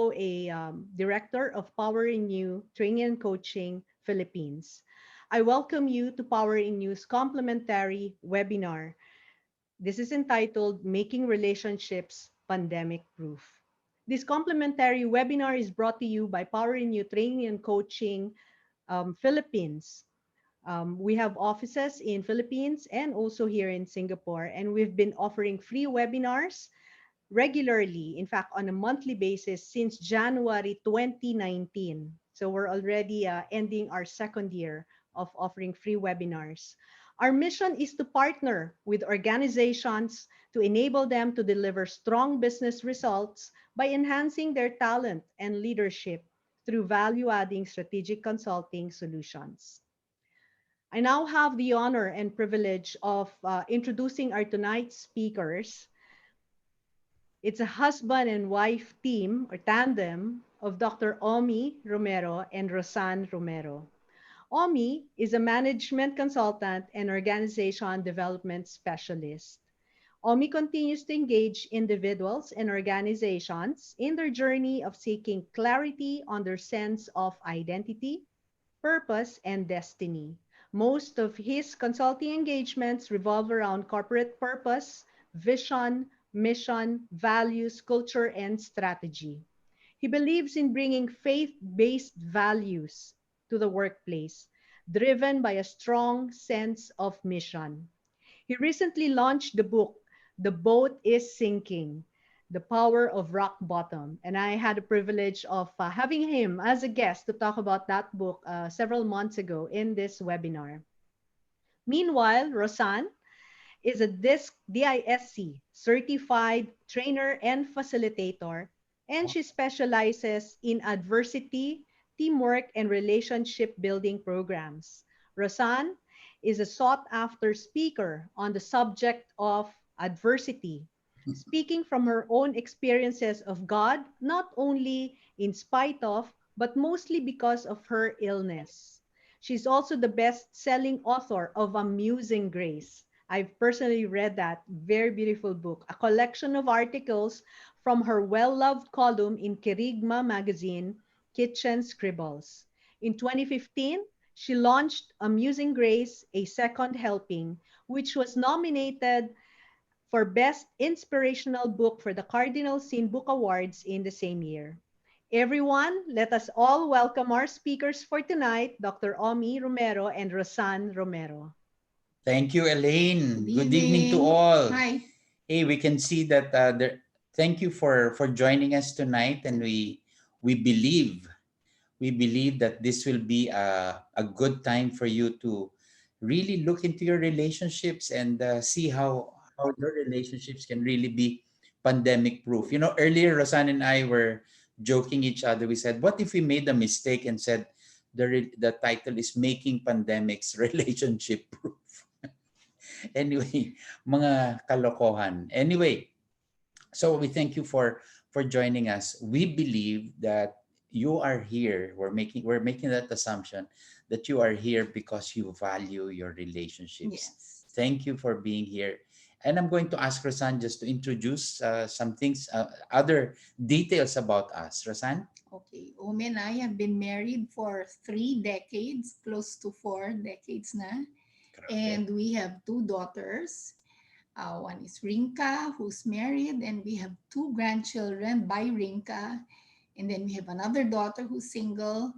a director of POWERinU Training and Coaching Philippines. I welcome you to POWERinU's complimentary webinar. This is entitled Making Relationships Pandemic Proof. This complimentary webinar is brought to you by POWERinU Training and Coaching Philippines. We have offices in Philippines and also here in Singapore, and we've been offering free webinars regularly, in fact, on a monthly basis since January 2019. So we're already ending our second year of offering free webinars. Our mission is to partner with organizations to enable them to deliver strong business results by enhancing their talent and leadership through value-adding strategic consulting solutions. I now have the honor and privilege of introducing our tonight's speakers. It's a husband and wife team or tandem of Dr. Omi Romero and Rosanne Romero. Omi is a management consultant and organization development specialist. Omi continues to engage individuals and organizations in their journey of seeking clarity on their sense of identity, purpose, and destiny. Most of his consulting engagements revolve around corporate purpose, vision, mission, values, culture, and strategy. He believes in bringing faith-based values to the workplace, driven by a strong sense of mission. He recently launched the book, The Boat is Sinking, The Power of Rock Bottom. And I had the privilege of having him as a guest to talk about that book several months ago in this webinar. Meanwhile, Rosanne is a DISC certified trainer and facilitator, and she specializes in adversity, teamwork, and relationship building programs. Rosanne is a sought-after speaker on the subject of adversity, speaking from her own experiences of God, not only in spite of, but mostly because of her illness. She's also the best-selling author of Amusing Grace. I've personally read that very beautiful book, a collection of articles from her well-loved column in Kerigma magazine, Kitchen Scribbles. In 2015, she launched Amusing Grace, A Second Helping, which was nominated for Best Inspirational Book for the Cardinal Sin Book Awards in the same year. Everyone, let us all welcome our speakers for tonight, Dr. Omi Romero and Rosanne Romero. Thank you, Elaine. Good evening to all. Hi. Hey, we can see that thank you for joining us tonight, and we believe that this will be a good time for you to really look into your relationships and see how your relationships can really be pandemic proof. You know, earlier Rosanne and I were joking each other. We said, what if we made a mistake and said the title is Making Pandemics Relationship Proof? Anyway, mga kalokohan. Anyway, so we thank you for joining us. We believe that you are here. We're making that assumption that you are here because you value your relationships. Yes. Thank you for being here. And I'm going to ask Rosanne just to introduce some things, other details about us. Rosanne? Okay. Omi and I have been married for 3 decades, close to 4 decades na. And we have 2 daughters. One is Rinka, who's married, and we have 2 grandchildren by Rinka. And then we have another daughter who's single.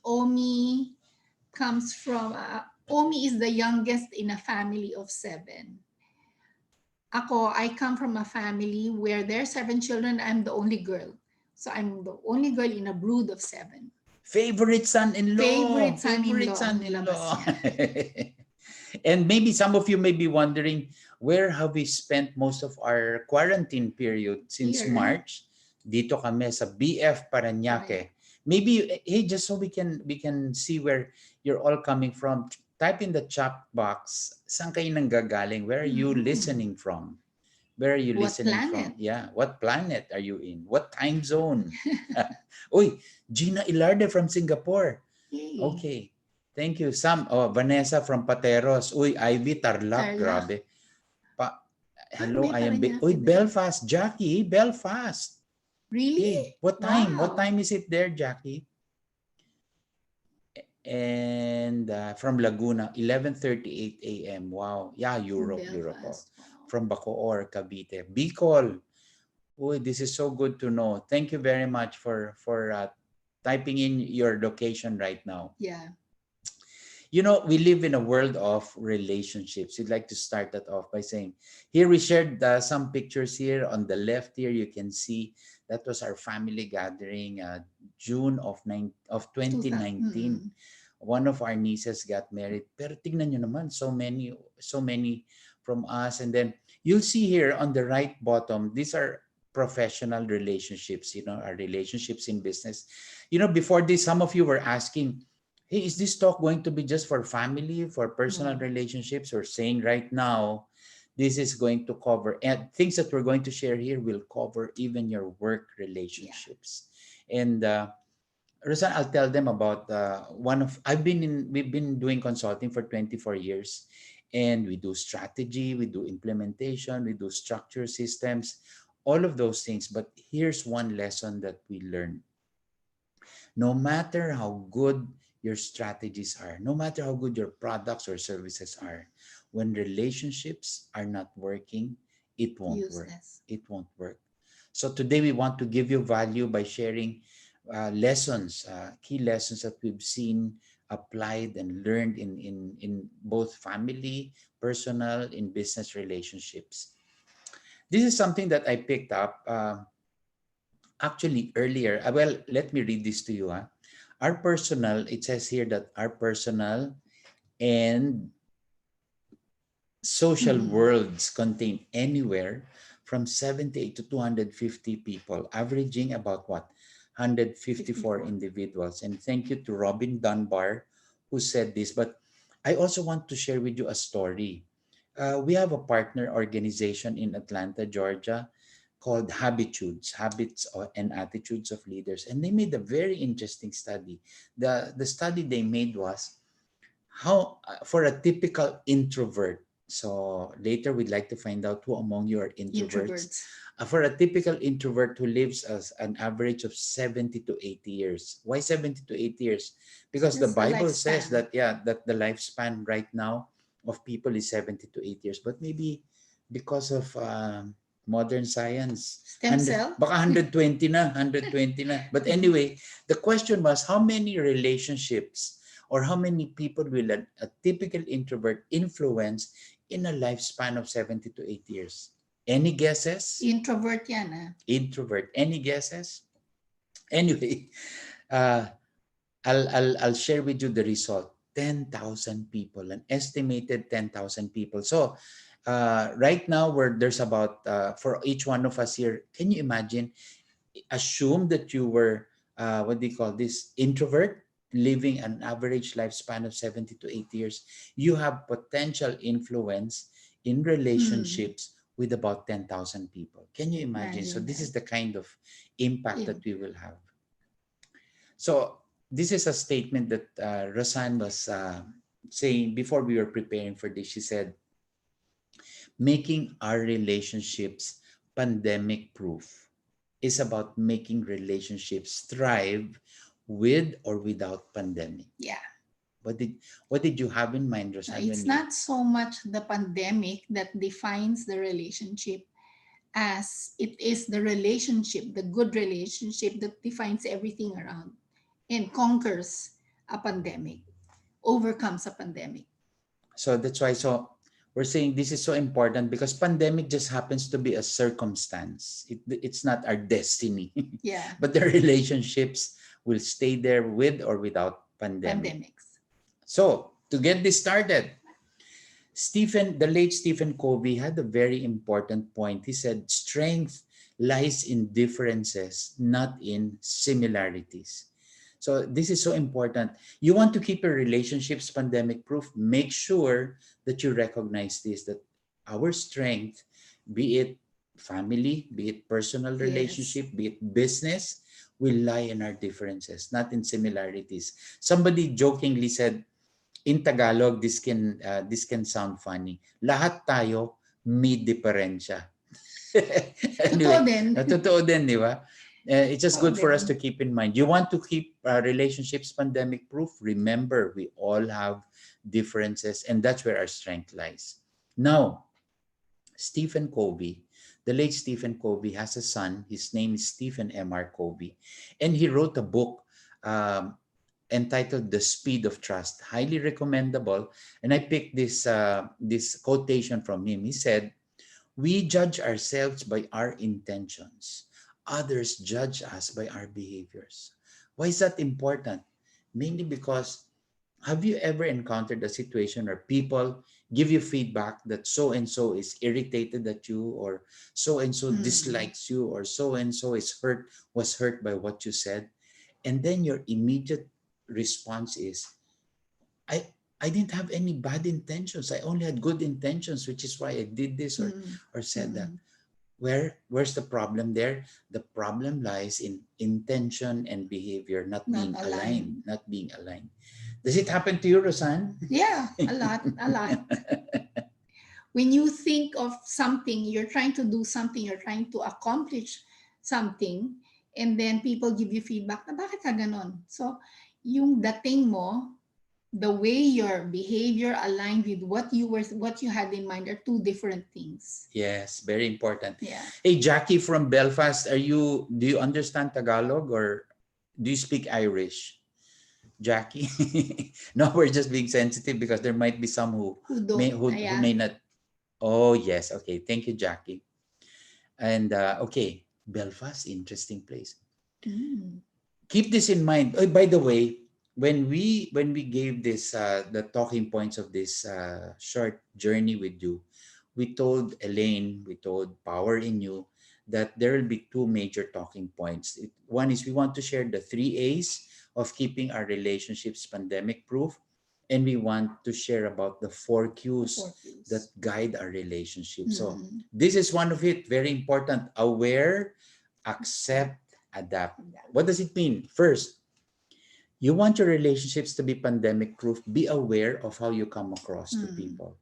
Omi comes from, Omi is the youngest in a family of 7. I come from a family where there are 7 children. I'm the only girl. So I'm the only girl in a brood of 7. Favorite son-in-law. Favorite son-in-law. son-in-law. And maybe some of you may be wondering, where have we spent most of our quarantine period since Here. March? Dito kami sa BF Parañaque. Maybe, hey, just so we can see where you're all coming from, type in the chat box, saan kayo nanggagaling? Where are you listening from? Where are you What listening planet? from? Yeah, what planet are you in? What time zone? Uy, Gina Ilarde from Singapore. Yay. Okay. Thank you. Vanessa from Pateros. Uy, Ivy Tarlac. Grabe. Hello, May I am Parañaque Uy, din. Belfast. Jackie, Belfast. Really? What time? What Wow. time is it there, Jackie? And from Laguna, 11:38 a.m. Wow. Yeah, In Europe. Oh. Belfast. Wow. From Bacoor, Cavite. Bicol. Uy, this is so good to know. Thank you very much for typing in your location right now. Yeah. You know, we live in a world of relationships. We'd like to start that off by saying, here we shared some pictures here. On the left here, you can see that was our family gathering, June of 2000. 2019. One of our nieces got married. Pero tingnan nyo naman, so many from us. And then you'll see here on the right bottom, these are professional relationships, our relationships in business. Before this, some of you were asking, hey, is this talk going to be just for family, for personal No. relationships, or saying right now, this is going to cover, and things that we're going to share here will cover even your work Yeah. relationships. And Rosanne, I'll tell them about we've been doing consulting for 24 years, and we do strategy, we do implementation, we do structure systems, all of those things. But here's one lesson that we learned. No matter how good your strategies are, no matter how good your products or services are, when relationships are not working, it won't work. Useless. It won't work. So today we want to give you value by sharing lessons, key lessons that we've seen applied and learned in both family, personal, in business relationships. This is something that I picked up. Actually, earlier, well, let me read this to you. Our personal, it says here that our personal and social Mm. worlds contain anywhere from 78 to 250 people, averaging about what? 154 54. individuals. And thank you to Robin Dunbar who said this. But I also want to share with you a story. We have a partner organization in Atlanta, Georgia, called Habits and Attitudes of Leaders. And they made a very interesting study. The study they made was how, for a typical introvert, so later we'd like to find out who among you are introverts. Introverts. For a typical introvert who lives as an average of 70 to 80 years. Why 70 to 80 years? Because the That's the Bible says lifespan. that, yeah, that the lifespan right now of people is 70 to 80 years. But maybe because of modern science, Stem cell. baka 120 na, 120 na. But anyway, the question was, how many relationships or how many people will a typical introvert influence in a lifespan of 70 to 80 years? Any guesses? Introvert yan, ah. Introvert. Any guesses? Anyway, uh, I'll share with you the result. 10,000 people, an estimated 10,000 people. So right now, where there's about, for each one of us here, can you imagine? Assume that you were, what do you call this, introvert, living an average lifespan of 70 to 80 years. You have potential influence in Mm. relationships with about 10,000 people. Can you imagine? So Imagine this that. is the kind of impact Yeah. that we will have. So this is a statement that Rosanne was saying before we were preparing for this. She said, making our relationships pandemic proof is about making relationships thrive with or without pandemic. Yeah. What did you have in mind, No, Rosanne, when it's you? not so much the pandemic that defines the relationship as it is the relationship, the good relationship that defines everything around and conquers a pandemic, overcomes a pandemic. So that's why, so we're saying this is so important because pandemic just happens to be a circumstance. It's not our destiny. Yeah. But the relationships will stay there with or without pandemic. Pandemics. So to get this started, the late Stephen Covey had a very important point. He said, strength lies in differences, not in similarities. So this is so important. You want to keep your relationships pandemic proof, make sure that you recognize this, that our strength, be it family, be it personal Yes. relationship, be it business, will lie in our differences, not in similarities. Somebody jokingly said, in Tagalog, this can sound funny. Lahat tayo may diferensya. Totoo Anyway, din. totoo din, di ba? It's just Oh, good for us to then. keep in mind. You want to keep relationships pandemic proof? Remember, we all have differences, and that's where our strength lies. Now, Stephen Covey, the late Stephen Covey, has a son. His name is Stephen M.R. Covey, and he wrote a book um, entitled "The Speed of Trust." Highly recommendable. And I picked this quotation from him. He said, "We judge ourselves by our intentions. Others judge us by our behaviors." Why is that important? Mainly because, have you ever encountered a situation where people give you feedback that so and so is irritated at you, or so and so Mm. dislikes you, or so and so was hurt by what you said, and then your immediate response is, I I didn't have any bad intentions. I only had good intentions, which is why I did this Mm. or said that. Mm. Where's the problem there? The problem lies in intention and behavior not Not being aligned, aligned. not being aligned. Does it happen to you, Rosanne? Yeah, a lot, a lot. When you think of something, you're trying to do something, you're trying to accomplish something, and then people give you feedback na bakit ka ganon? So, yung dating mo, the way your behavior aligned with what you had in mind are two different things. Yes, very important. Yeah. Hey, Jackie from Belfast, do you understand Tagalog, or do you speak Irish? Jackie? No, we're just being sensitive because there might be some Who don't, who yeah. may not. Oh, yes. Okay. Thank you, Jackie. And okay, Belfast, interesting place. Mm. Keep this in mind. Oh, by the way, when we gave this the talking points of this short journey with you, we told Elaine, we told Power in You, that there will be two major talking points. One is we want to share the 3 A's of keeping our relationships pandemic proof, and we want to share about the 4 Q's that Focus. guide our relationship. So Mm. this is one of it, very important. Aware, accept, adapt. What does it mean? First, you want your relationships to be pandemic proof. Be aware of how you come across to Mm. people.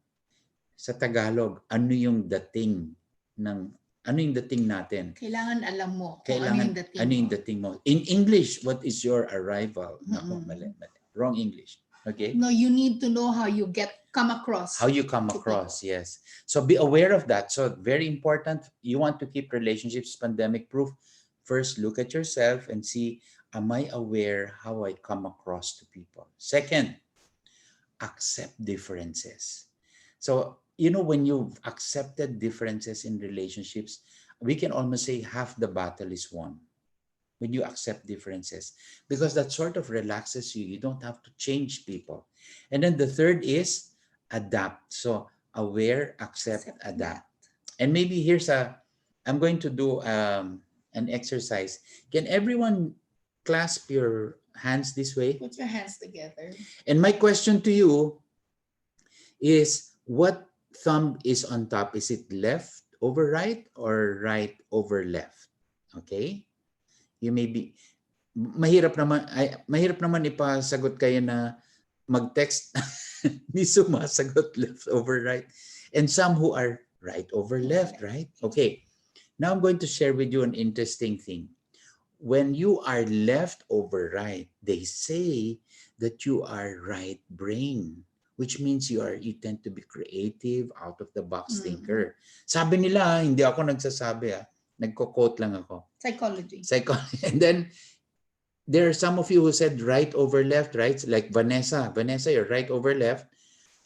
Sa Tagalog, ng ano yung dating natin? Kailangan alam mo kung ano yung Kailangan dating ano mo. yung dating mo? In English, what is your arrival? Nako, Mm-mm. mali. Wrong English. Okay? No, you need to know how you come across How you come to across, people. yes. So be aware of that. So very important. You want to keep relationships pandemic proof. First, look at yourself and see, am I aware how I come across to people? Second, accept differences. So, when you've accepted differences in relationships, we can almost say half the battle is won when you accept differences, because that sort of relaxes you. You don't have to change people. And then the third is adapt. So, aware, accept, Accept adapt. that. And maybe I'm going to do an exercise. Can everyone clasp your hands this way? Put your hands together. And my question to you is, what thumb is on top? Is it left over right or right over left? Okay? You may be, mahirap naman ipasagot kayo na mag-text ni sumasagot left over right. And some who are right over left, right? Okay. Now I'm going to share with you an interesting thing. When you are left over right, they say that you are right brain, which means you tend to be creative, out of the box Mm. thinker. Sabi nila, hindi ako nagsasabi, nagko-quote lang ako. Psychology. And then there are some of you who said right over left, right? Like Vanessa, you're right over left.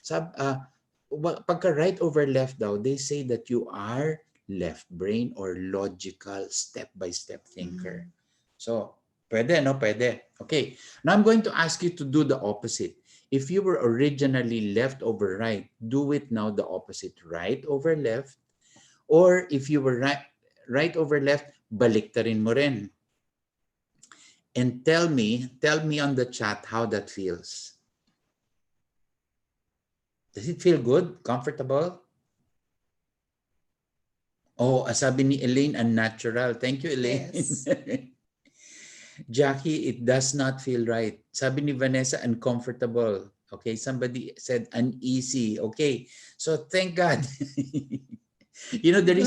Pagka right over left daw, they say that you are left brain or logical step-by-step thinker. Mm. So, pwede, no? Pwede. Okay. Now, I'm going to ask you to do the opposite. If you were originally left over right, do it now the opposite. Right over left. Or if you were right over left, baliktarin mo rin. And tell me on the chat how that feels. Does it feel good? Comfortable? Oh, sabi ni Elaine, unnatural. Thank you, Elaine. Yes. Jackie, it does not feel right. Sabi ni Vanessa, uncomfortable. Okay, somebody said uneasy. Okay, so thank God. You know, Good.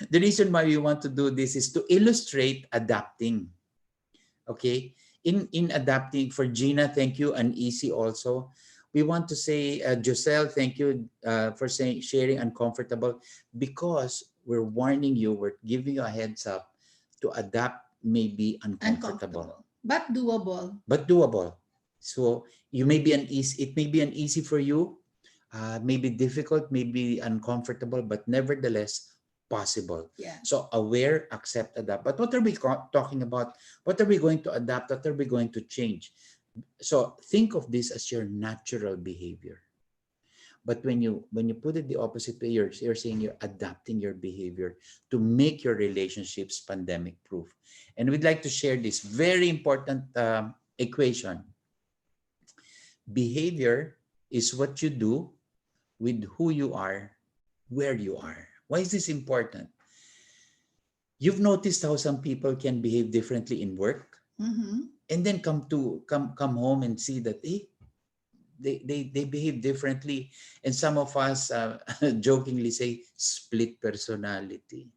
the reason why we want to do this is to illustrate adapting. Okay, in adapting, for Gina, thank you, and Easy also. We want to say, Giselle, thank you for saying sharing uncomfortable, because we're warning you, we're giving you a heads up to adapt may be uncomfortable, Uncomfortable, but doable. but doable. So you may be it may be uneasy for you, maybe difficult, maybe uncomfortable, but nevertheless possible. Yeah. So aware, accept, adapt. But what are we talking about? What are we going to adapt? What are we going to change? So think of this as your natural behavior. But when you put it the opposite way, you're saying you're adapting your behavior to make your relationships pandemic proof. And we'd like to share this very important equation. Behavior is what you do with who you are, where you are. Why is this important? You've noticed how some people can behave differently in work, Mm-hmm. and then come home and see that they behave differently. And some of us jokingly say split personality.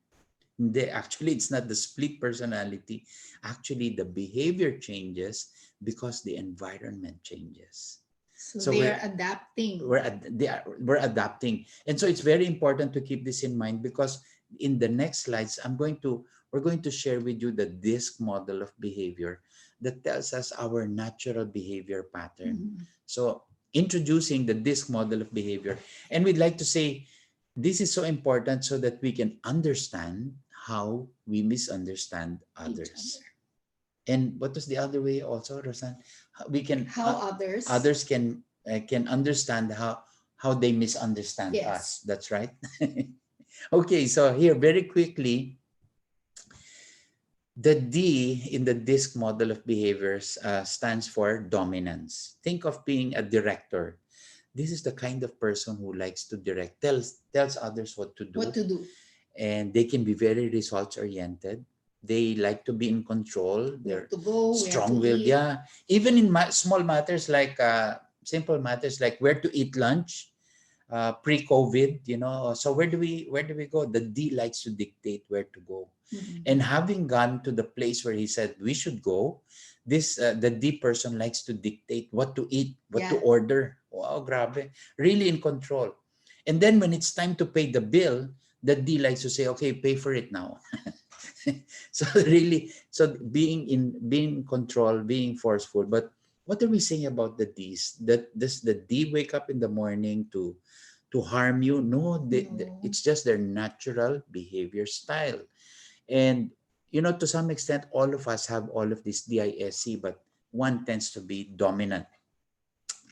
Hindi, actually, it's not the split personality. Actually, the behavior changes because the environment changes. So So they are adapting. we're adapting, and so it's very important to keep this in mind, because in the next slides we're going to share with you the DISC model of behavior that tells us our natural behavior pattern. Mhm. So introducing the DISC model of behavior, and we'd like to say this is so important so that we can understand how we misunderstand Each others. other. And what was the other way also, Roseanne? We can How others. others can understand how they misunderstand us. Yes. That's right. Okay, so here very quickly, the D in the DISC model of behaviors stands for dominance. Think of being a director. This is the kind of person who likes to direct, tells others what to What do, to do. and they can be very results oriented. They like to be in control. Where They're to go. Where to strong-willed. eat. Yeah, even in small matters like simple matters like where to eat lunch, pre-COVID. So where do we go? The D likes to dictate where to go. Mhm. And having gone to the place where he said we should go, this the D person likes to dictate what to eat, what to Yeah. order. Wow, grabe. Really in control. And then when it's time to pay the bill, the D likes to say, okay, pay for it now. So really, so being in control, being forceful. But what are we saying about the D's? That does the D wake up in the morning to harm you? No, No. it's just their natural behavior style. And to some extent, all of us have all of this DISC, but one tends to be dominant.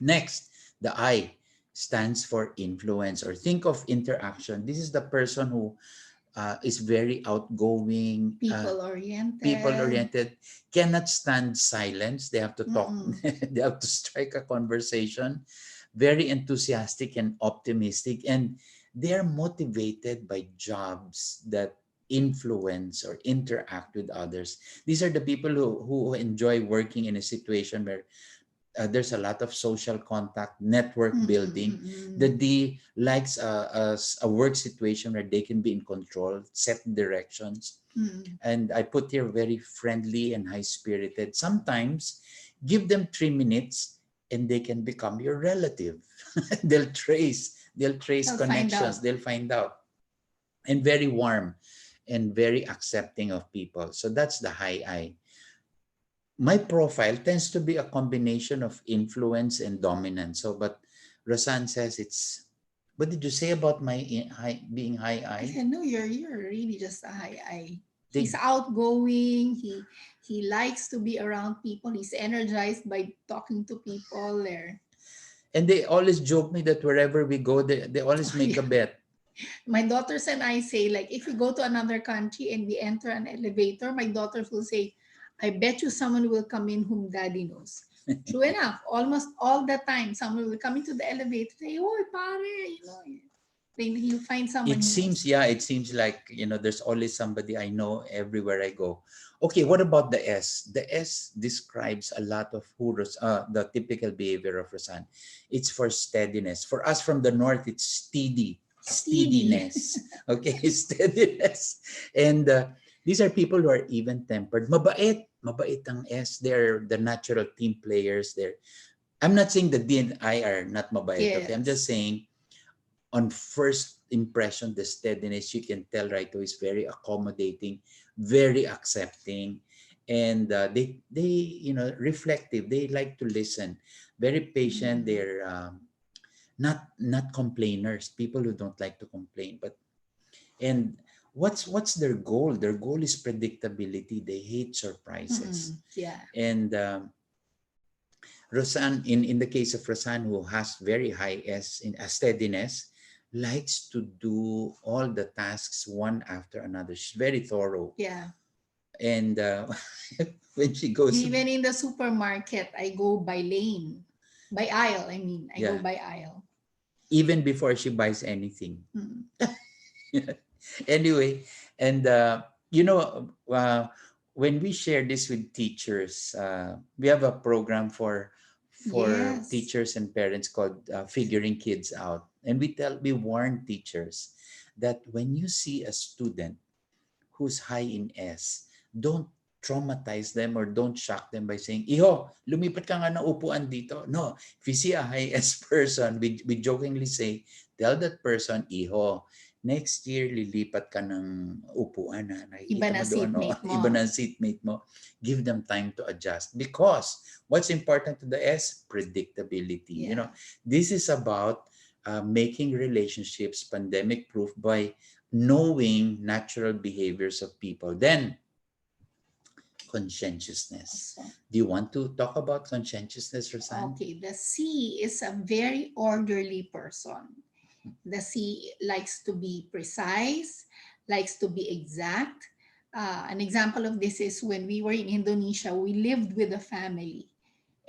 Next, the I stands for influence, or think of interaction. This is the person who is very outgoing, People oriented. people-oriented, cannot stand silence. They have to talk. Mm-mm. They have to strike a conversation. Very enthusiastic and optimistic, and they are motivated by jobs that influence or interact with others. These are the people who enjoy working in a situation where there's a lot of social contact, network Mm-mm, building. The mm-mm. D likes a work situation where they can be in control, set directions. Mm. And I put here very friendly and high spirited. Sometimes give them 3 minutes and they can become your relative. They'll trace They'll find connections, out. they'll find out. And very warm and very accepting of people. So that's the high I. My profile tends to be a combination of influence and dominance. So, but Rosanne says it's. What did you say about my being high I I? said, no, you're really just a high I. He's They outgoing. He likes to be around people. He's energized by talking to people there. and they always joke me that wherever we go, they always Oh, make a yeah. bet. My daughters and I say, like, if we go to another country and we enter an elevator, my daughters will say, I bet you someone will come in whom daddy knows. True enough, almost all the time, someone will come into the elevator, say, oh, pare, then he'll find someone It he seems, knows. yeah, it seems like, there's always somebody I know everywhere I go. Okay, what about the S? The S describes a lot of the typical behavior of Rosanne. It's for steadiness. For us from the north, it's steady. Steady. steadiness. Okay, steadiness. And these are people who are even-tempered. Mabait. Mabait ang S. They're the natural team players. I'm not saying the D and I are not mabait. Okay, I'm just Yes. saying on first impression, the steadiness, you can tell right away is very accommodating, very accepting, and they reflective. They like to listen, very patient. Mm. They're not complainers. People who don't like to complain, but and what's their goal? Their goal is predictability. They hate surprises, Yeah. and Rosanne, in the case of Rosanne, who has very high S in steadiness, likes to do all the tasks one after another. She's very thorough. Yeah. And when she goes, Even in the supermarket, I go by lane, by aisle. I mean, I go yeah, by aisle. even before she buys anything. Mm. Anyway, and when we share this with teachers, we have a program for Yes. teachers and parents called Figuring Kids Out, and we warn teachers that when you see a student who's high in S, don't traumatize them or don't shock them by saying, Iho, lumipat ka nga ng upuan dito. No, if you see a high S person, we jokingly say, tell that person, Iho, next year lilipat ka ng upuan na Iba nakikita na mo doon, no? seatmate mo. Iba na seatmate mo. Give them time to adjust because what's important to the S? Predictability. Yeah. This is about making relationships pandemic proof by knowing natural behaviors of people. Then, conscientiousness. So, Do you want to talk about conscientiousness, Rosanne? okay, the C is a very orderly person. The C likes to be precise, likes to be exact. An example of this is when we were in Indonesia, we lived with a family.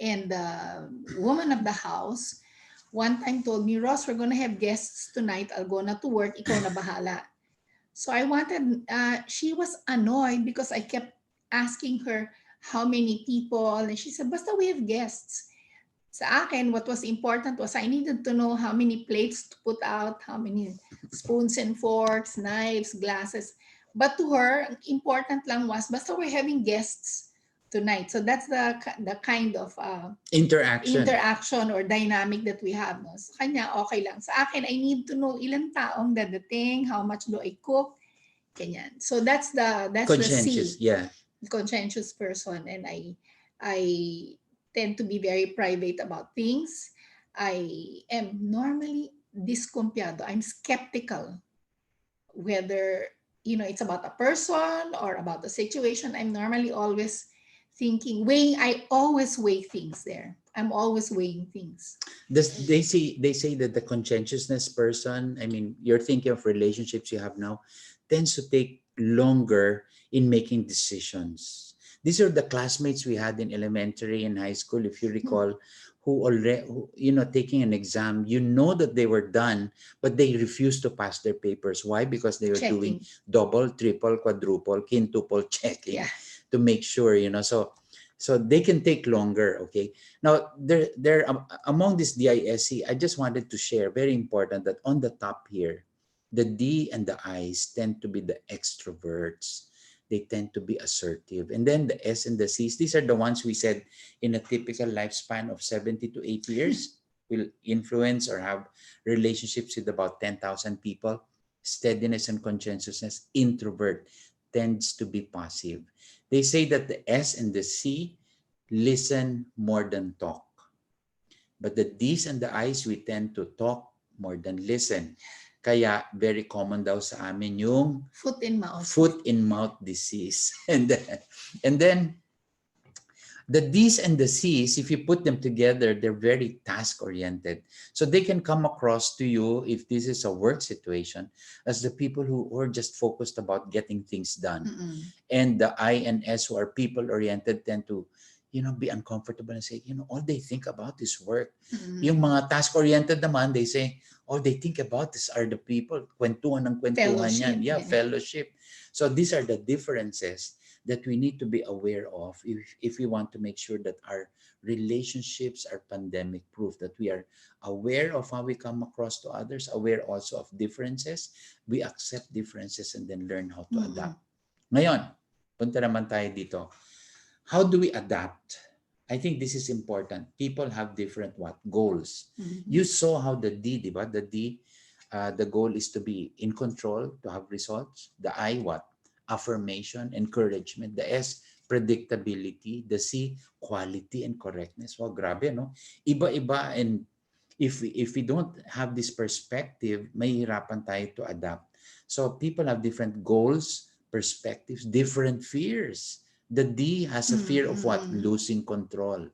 And the woman of the house one time told me, Ross, we're going to have guests tonight. I'll go na to work. Ikaw na bahala. So she was annoyed because I kept asking her how many people. And she said, basta we have guests. Sa akin, what was important was I needed to know how many plates to put out, how many spoons and forks, knives, glasses. But to her, important lang was, basta we're having guests tonight. So that's the kind of Interaction. interaction or dynamic that we have. No? Sa kanya, okay lang. Sa akin, I need to know ilang taong dadating, how much do I cook, ganyan. So that's the Conscientious, C, yeah. conscientious person. And I tend to be very private about things. I am normally disconfiado. I'm skeptical whether it's about a person or about a situation. I'm normally always thinking, weighing. I always weigh things there. I'm always weighing things. They say that the conscientiousness person, I mean, you're thinking of relationships you have now, tends to take longer in making decisions. These are the classmates we had in elementary and high school, if you recall, who already, taking an exam, that they were done, but they refused to pass their papers. Why? Because they were doing Checking. double, triple, quadruple, quintuple checking Yeah. to make sure, so they can take longer. Okay. Now, there among this DISC, I just wanted to share, very important, that on the top here, the D and the I's tend to be the extroverts. They tend to be assertive. And then the S and the C's, these are the ones we said in a typical lifespan of 70 to 80 years will influence or have relationships with about 10,000 people. Steadiness and conscientiousness, introvert, tends to be passive. They say that the S and the C listen more than talk. But the D's and the I's, we tend to talk more than listen. Kaya very common daw sa amin yung Foot in mouth. foot in mouth disease. And then the D's and the C's, if you put them together, they're very task-oriented. So they can come across to you, if this is a work situation, as the people who are just focused about getting things done. Mm-mm. And the I and S, who are people-oriented, tend to, be uncomfortable and say, all they think about is work. Mm-mm. Yung mga task-oriented naman, they say, all they think about is are the people. Kwentuhan ng kwentuhan yan. Fellowship, Yeah, ganyan. fellowship. So these are the differences that we need to be aware of if we want to make sure that our relationships are pandemic proof, that we are aware of how we come across to others, aware also of differences, we accept differences and then learn how to Mm-mm. adapt. Ngayon, punta naman tayo dito. How do we adapt? I think this is important. People have different what? Goals. Mm-hmm. You saw how the D, di ba? The D, the goal is to be in control, to have results. The I, what? Affirmation, encouragement. The S, predictability. The C, quality and correctness. Wow, grabe, no? Iba-iba, and if we don't have this perspective, mahihirapan tayo to adapt. So people have different goals, perspectives, different fears. The D has a fear of what? Mm-mm. Losing control.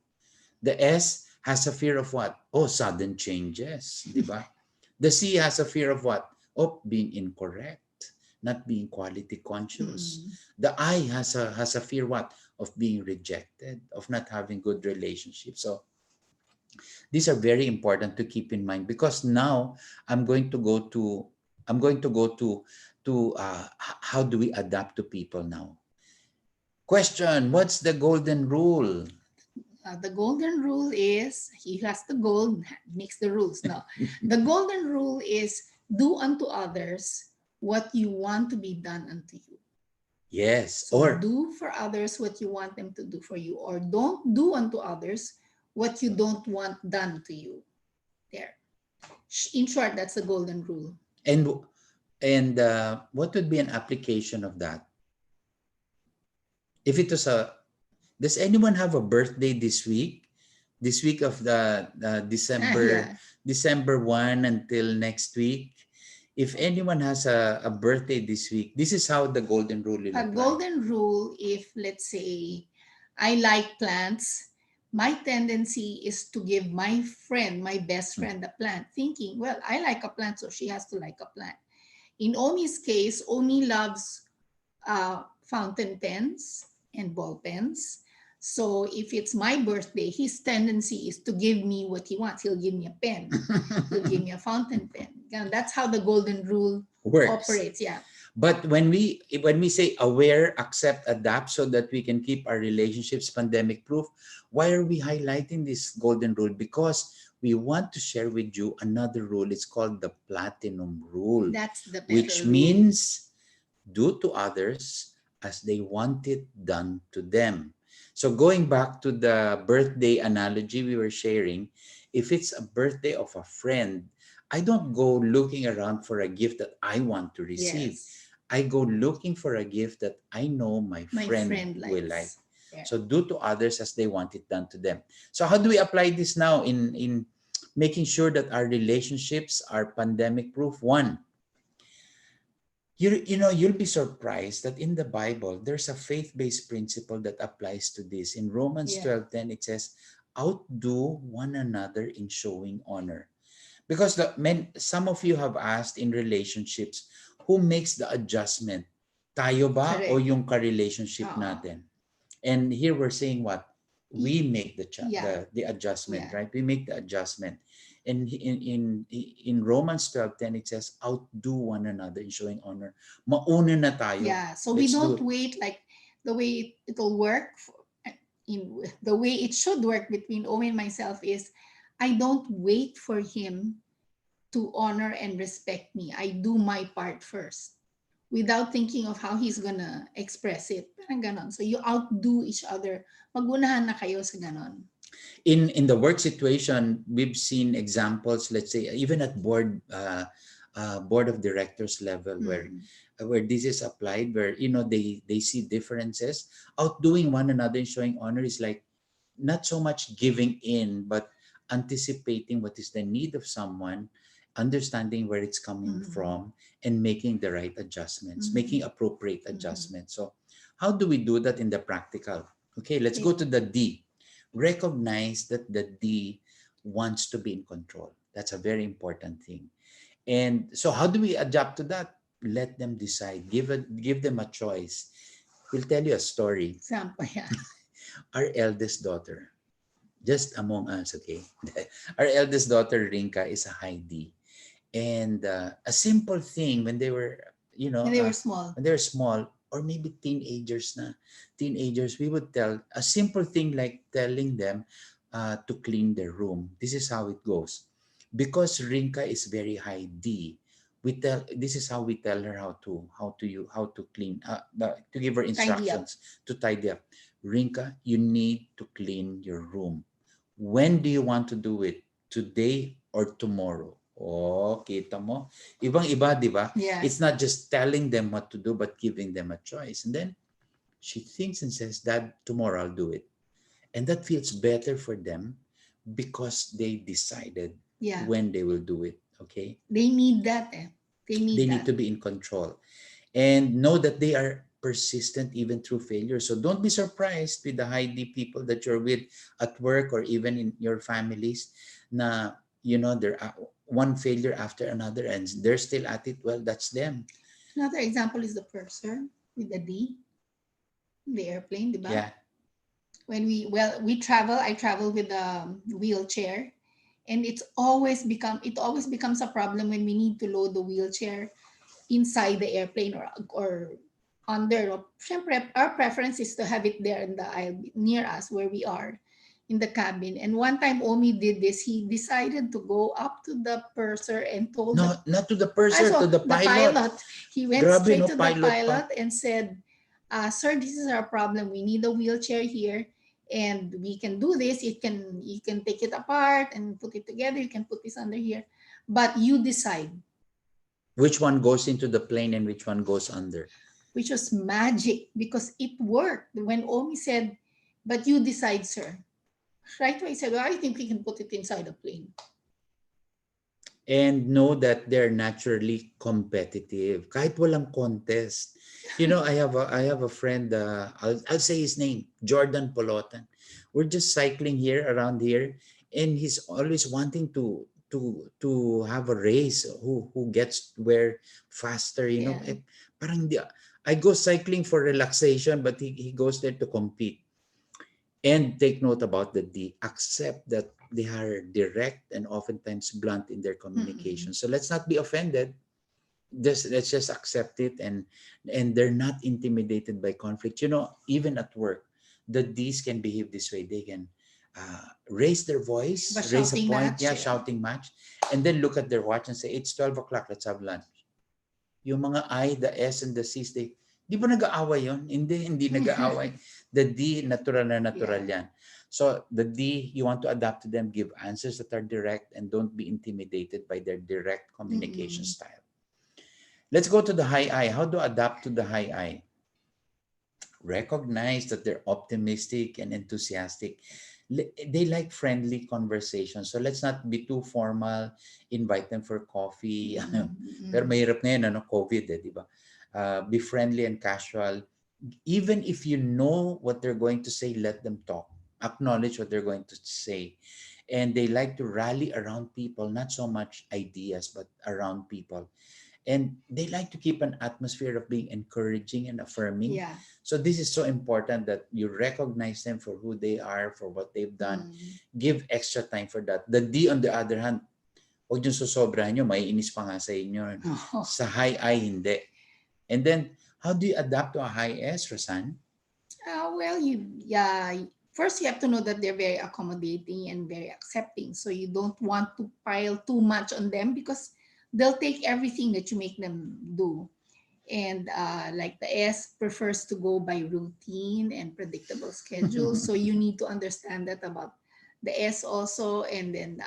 The S has a fear of what? Oh, sudden changes, di ba? The C has a fear of what? Of being incorrect, not being quality conscious. Mm-mm. The I has a fear what? Of being rejected, of not having good relationships. So these are very important to keep in mind, because now I'm going to go to how do we adapt to people now. Question: what's the golden rule? The golden rule is he has the gold, makes the rules. No, the golden rule is do unto others what you want to be done unto you. Yes, So or do for others what you want them to do for you, or don't do unto others what you don't want done to you. There. In short, that's the golden rule. and what would be an application of that? If it was a Does anyone have a birthday this week? This week of the Yeah. December 1 until next week. If anyone has a birthday this week, this is how the golden rule will A apply. golden rule, if let's say I like plants, my tendency is to give my friend, my best friend, a plant, thinking, well, I like a plant, so she has to like a plant. In Omi's case, Omi loves fountain pens and ball pens. So if it's my birthday, his tendency is to give me what he wants. He'll give me a pen. He'll give me a fountain pen. And that's how the golden rule Works. operates. Yeah. But when we say aware, accept, adapt, so that we can keep our relationships pandemic proof, why are we highlighting this golden rule? Because we want to share with you another rule. It's called the platinum rule, That's the which better rule. means do to others as they want it done to them. So going back to the birthday analogy we were sharing, if it's a birthday of a friend, I don't go looking around for a gift that I want to receive. Yes. I go looking for a gift that I know my My friend friend will like. likes. Yeah. So do to others as they want it done to them. So how do we apply this now in making sure that our relationships are pandemic proof? One, you'll be surprised that in the Bible there's a faith-based principle that applies to this. In Romans Yeah. 12:10 it says, outdo one another in showing honor. Because some of you have asked in relationships, who makes the adjustment? Tayo ba o Correct. yung ka-relationship Uh, natin? And here we're saying what? We make yeah. the adjustment, Yeah. right? We make the adjustment. And in Romans 12:10 it says, outdo one another in showing honor. Mauna na tayo. Yeah. So we Let's do don't it. wait like the way it'll work in the way it should work between Omi and myself is I don't wait for him to honor and respect me. I do my part first without thinking of how he's gonna express it. Parang ganon. So you outdo each other. Magunahan na kayo sa ganon. In the work situation, we've seen examples, let's say even at board of directors level, Mm. where this is applied, where they see differences. Outdoing one another and showing honor is like not so much giving in, but anticipating what is the need of someone, understanding where it's coming Mm. from, and making the right adjustments, Mm. making appropriate Mm. adjustments. So how do we do that in the practical? Okay, let's go Okay. to the D. Recognize that the D wants to be in control. That's a very important thing. And so how do we adapt to that? Let them decide. Give them a choice. We'll tell you a story. Example, yeah. Our eldest daughter, just among us, okay? Our eldest daughter, Rinka, is a high D. And a simple thing when they were, When they were small. when they were small, or maybe teenagers, we would tell a simple thing like telling them to clean their room. This is how it goes. Because Rinka is very high D, this is how we tell her how to clean, to give her Tidy up. instructions to tidy up. Rinka, you need to clean your room. When do you want to do it? Today or tomorrow? Oh, kita mo? Ibang-iba, di ba? Yeah. It's not just telling them what to do, but giving them a choice. And then she thinks and says, Dad, tomorrow I'll do it. And that feels better for them because they decided Yeah. when they will do it. Okay? They need that. They They need need that. to be in control and know that they are persistent even through failure. So don't be surprised with the high D people that you're with at work or even in your families na, they're one failure after another and they're still at it. Well, that's them. Another example is the purser with the D, the airplane, di ba? Yeah. When we travel, I travel with a wheelchair, and it always becomes a problem when we need to load the wheelchair inside the airplane or under. Syempre, our preference is to have it there in the aisle near us where we are in the cabin. And one time Omi did this. He decided to go up to the purser and told No, the not to the purser, to so the the pilot. pilot, he went Grabe, straight no? to the Pilot pa. pilot and said, "Sir, this is our problem. We need a wheelchair here, and we can do this. You can take it apart and put it together. You can put this under here, but you decide." Which one goes into the plane and which one goes under? Which was magic because it worked. When Omi said, "But you decide, sir." Right away, I said, "Well, I think we can put it inside a plane." And know that they're naturally competitive kahit walang contest. I have a friend, I'll say his name, Jordan Polotan. We're just cycling here around here and he's always wanting to have a race, who gets where faster. Yeah. Parang I go cycling for relaxation but he goes there to compete. And take note about the D. Accept that they are direct and oftentimes blunt in their Mm-mm. communication. So let's not be offended. Let's just accept it, and they're not intimidated by conflict. Even at work, the D's can behave this way. They can raise their voice, But raise a shouting point, match, yeah, yeah. shouting match, and then look at their watch and say, "It's 12 o'clock. Let's have lunch." Yung mga I, the S, and the C's, di ba nag-aaway yun? Hindi nag-aaway. The D, natural na natural Yeah. yan. So the D, you want to adapt to them, give answers that are direct, and don't be intimidated by their direct communication Mm-mm. style. Let's go to the high I. How to adapt to the high I? Recognize that they're optimistic and enthusiastic. They like friendly conversation. So let's not be too formal. Invite them for coffee. Mm-mm. Pero Mm-mm. mahirap ngayon, COVID, di ba? Be friendly and casual. Even if you know what they're going to say, let them talk. Acknowledge what they're going to say. And they like to rally around people, not so much ideas, but around people. And they like to keep an atmosphere of being encouraging and affirming. Yeah. So this is so important that you recognize them for who they are, for what they've done. Mm. Give extra time for that. The D, on the other hand, huwag yung susobrahan nyo, may inis pa nga sa inyo. Sa high I, hindi. And then, how do you adapt to a high S, Rosanne? First you have to know that they're very accommodating and very accepting. So you don't want to pile too much on them because they'll take everything that you make them do. And like the S prefers to go by routine and predictable schedule. So you need to understand that about the S also. And then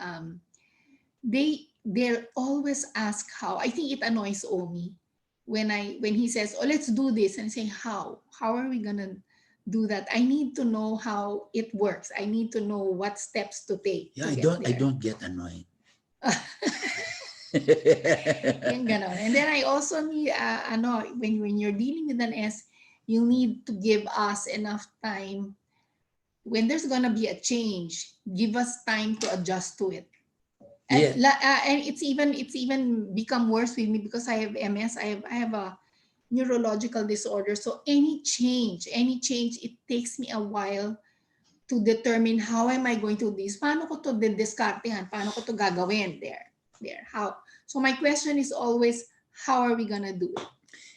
they'll always ask how. I think it annoys Omi when he says, "Oh, let's do this," and say, how are we gonna do that? I need to know how it works. I need to know what steps to take Yeah, to I get don't I there. don't get annoyed. Yung ganon. And then I also need, when you're dealing with an S, you need to give us enough time. When there's gonna be a change, give us time to adjust to it. And Yeah. and it's even become worse with me because I have MS. I have a neurological disorder. So any change, it takes me a while to determine how am I going to do this. Paano ko to diskartehan? Paano ko to gagawin? There. How? So my question is always, how are we gonna do it?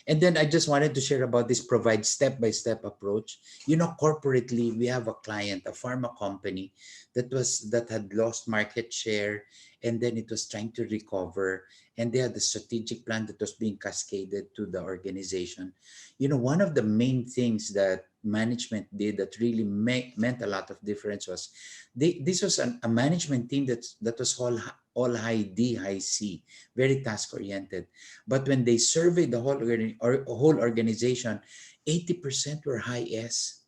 And then I just wanted to share about this provide step-by-step approach. Corporately, we have a client, a pharma company that had lost market share, and then it was trying to recover, and they had a strategic plan that was being cascaded to the organization. One of the main things that management did that really meant a lot of difference was this was a management team that was all high D, high C, very task oriented. But when they surveyed the whole organization, 80% were high S.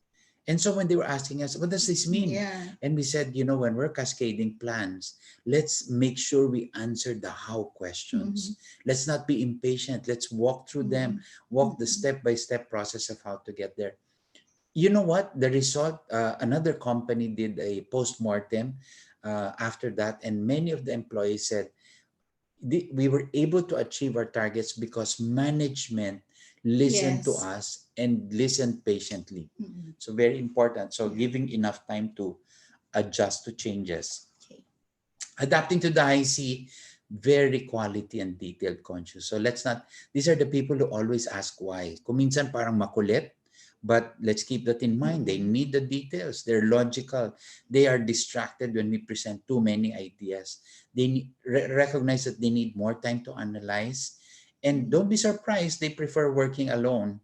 And so when they were asking us, what does this mean? Yeah. And we said, when we're cascading plans, let's make sure we answer the how Mm-hmm. questions. Let's not be impatient. Let's walk through them, Mm-hmm. walk the Mm-hmm. step-by-step process of how to get there. You know what? The result, another company did a post-mortem after that, and many of the employees said, we were able to achieve our targets because management listened to Yes. us and listened patiently. Mm-hmm. So very important. So Yeah. giving enough time to adjust to changes. Okay. Adapting to the high C, very quality and detailed conscious. So let's not, these are the people who always ask why. Kung minsan parang makulit, but let's keep that in mind. They Mm-hmm. need the details. They're logical. They are distracted when we present too many ideas. They recognize that they need more time to analyze. And don't be surprised, they prefer working alone.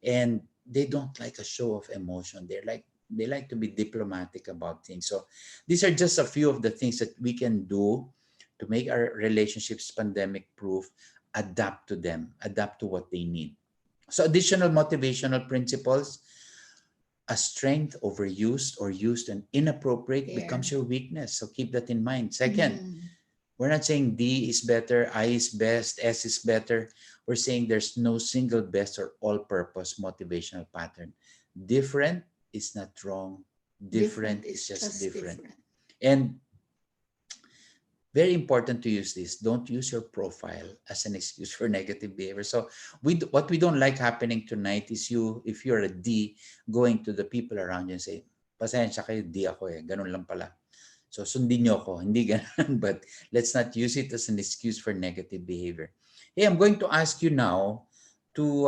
And they don't like a show of emotion. They like to be diplomatic about things. So these are just a few of the things that we can do to make our relationships pandemic proof, adapt to them, adapt to what they need. So additional motivational principles, a strength overused or used and inappropriate There. becomes your weakness. So keep that in mind. Second, Mm-hmm. we're not saying D is better, I is best, S is better. We're saying there's no single best or all-purpose motivational pattern. Different is not wrong. Different Different is is just just different. different. And very important to use this. Don't use your profile as an excuse for negative behavior. So what we don't like happening tonight is if you're a D, going to the people around you and say, pasensya kayo, D ako eh. Ganun lang pala. So sundin nyo ako. Hindi ganun. But let's not use it as an excuse for negative behavior. Hey, I'm going to ask you now to